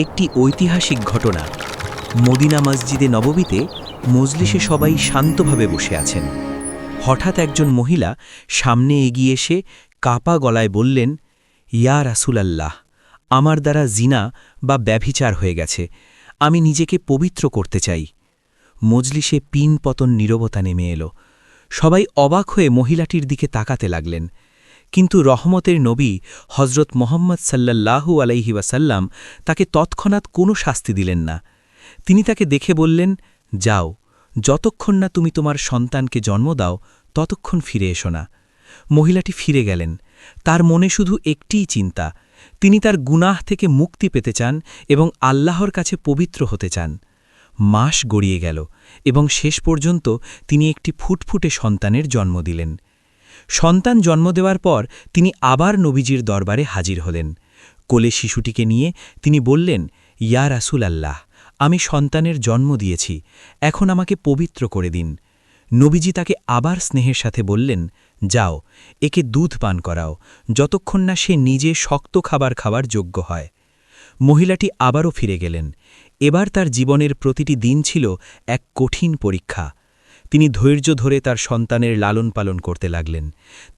একটি ঐতিহাসিক ঘটনা। মদিনা মসজিদে নববীতে মজলিসে সবাই শান্তভাবে বসে আছেন। হঠাৎ একজন মহিলা সামনে এগিয়ে এসে কাপা গলায় বললেন, ইয়া রাসূলাল্লাহ, আমার দ্বারা জিনা বা ব্যভিচার হয়ে গেছে, আমি নিজেকে পবিত্র করতে চাই। মজলিসে পিন পতন নীরবতা নেমে এলো। সবাই অবাক হয়ে মহিলাটির দিকে তাকাতে লাগলেন। কিন্তু রহমতের নবী হজরত মোহাম্মদ সাল্লাল্লাহু আলাইহি ওয়াসাল্লাম তাকে তৎক্ষণাৎ কোনো শাস্তি দিলেন না। তিনি তাকে দেখে বললেন, যাও, যতক্ষণ না তুমি তোমার সন্তানকে জন্ম দাও ততক্ষণ ফিরে এসো না। মহিলাটি ফিরে গেলেন। তার মনে শুধু একটিই চিন্তা, তিনি তার গুনাহ থেকে মুক্তি পেতে চান এবং আল্লাহর কাছে পবিত্র হতে চান। মাস গড়িয়ে গেল এবং শেষ পর্যন্ত তিনি একটি ফুটফুটে সন্তানের জন্ম দিলেন। সন্তান জন্ম দেওয়ার পর তিনি আবার নবীজির দরবারে হাজির হলেন। কোলে শিশুটিকে নিয়ে তিনি বললেন, ইয়া রাসূলাল্লাহ, আমি সন্তানের জন্ম দিয়েছি, এখন আমাকে পবিত্র করে দিন। নবীজি তাকে আবার স্নেহের সাথে বললেন, যাও, একে দুধ পান করাও, যতক্ষণ না সে নিজে শক্ত খাবার খাওয়ার যোগ্য হয়। মহিলাটি আবারও ফিরে গেলেন। এবার তার জীবনের প্রতিটি দিন ছিল এক কঠিন পরীক্ষা। তিনি ধৈর্য ধরে তার সন্তানের লালন পালন করতে লাগলেন।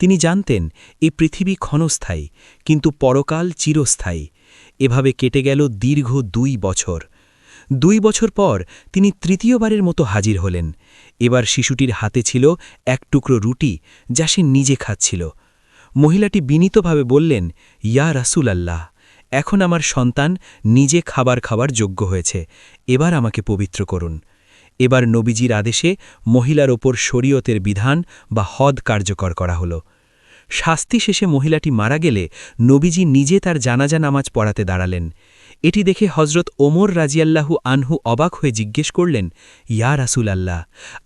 তিনি জানতেন এই পৃথিবী ক্ষণস্থায়ী, কিন্তু পরকাল চিরস্থায়ী। এভাবে কেটে গেল দীর্ঘ 2 বছর। 2 বছর পর তিনি তৃতীয়বারের মতো হাজির হলেন। এবার শিশুটির হাতে ছিল এক টুকরো রুটি, যা সে নিজে খাচ্ছিল। মহিলাটি বিনীতভাবে বললেন, ইয়া রাসূলাল্লাহ, এখন আমার সন্তান নিজে খাবার খাওয়ার যোগ্য হয়েছে, এবার আমাকে পবিত্র করুন। এবার নবীজির আদেশে মহিলার ওপর শরীয়তের বিধান বা হদ কার্যকর করা হল। শাস্তি শেষে মহিলাটি মারা গেলে নবীজি নিজে তার জানাজা নামাজ পড়াতে দাঁড়ালেন। এটি দেখে হজরত ওমর রাজিয়াল্লাহু আনহু অবাক হয়ে জিজ্ঞেস করলেন, ইয়া রাসূলাল্লাহ,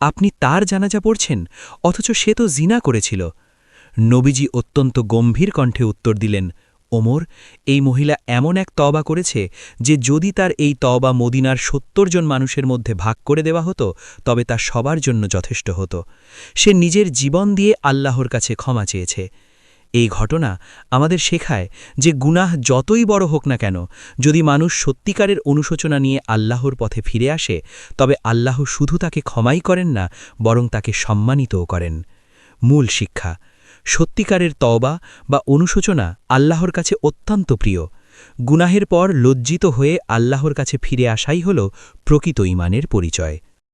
আপনি তার জানাজা পড়ছেন, অথচ সে তো জিনা করেছিল। নবীজি অত্যন্ত গম্ভীর কণ্ঠে উত্তর দিলেন, ওমর, এই মহিলা এমন এক তওবা করেছে যে যদি তার এই তওবা মদিনার 70 জন মানুষের মধ্যে ভাগ করে দেওয়া হতো তবে তা সবার জন্য যথেষ্ট হতো। সে নিজের জীবন দিয়ে আল্লাহর কাছে ক্ষমা চেয়েছে। এই ঘটনা আমাদের শেখায় যে গুনাহ যতই বড় হোক না কেন, যদি মানুষ সত্যিকারের অনুশোচনা নিয়ে আল্লাহর পথে ফিরে আসে, তবে আল্লাহ শুধু তাকে ক্ষমাই করেন না, বরং তাকে সম্মানিতও করেন। মূল শিক্ষা: সত্যিকারের তওবা বা অনুশোচনা আল্লাহর কাছে অত্যন্ত প্রিয়। গুনাহের পর লজ্জিত হয়ে আল্লাহর কাছে ফিরে আসাই হল প্রকৃত ঈমানের পরিচয়।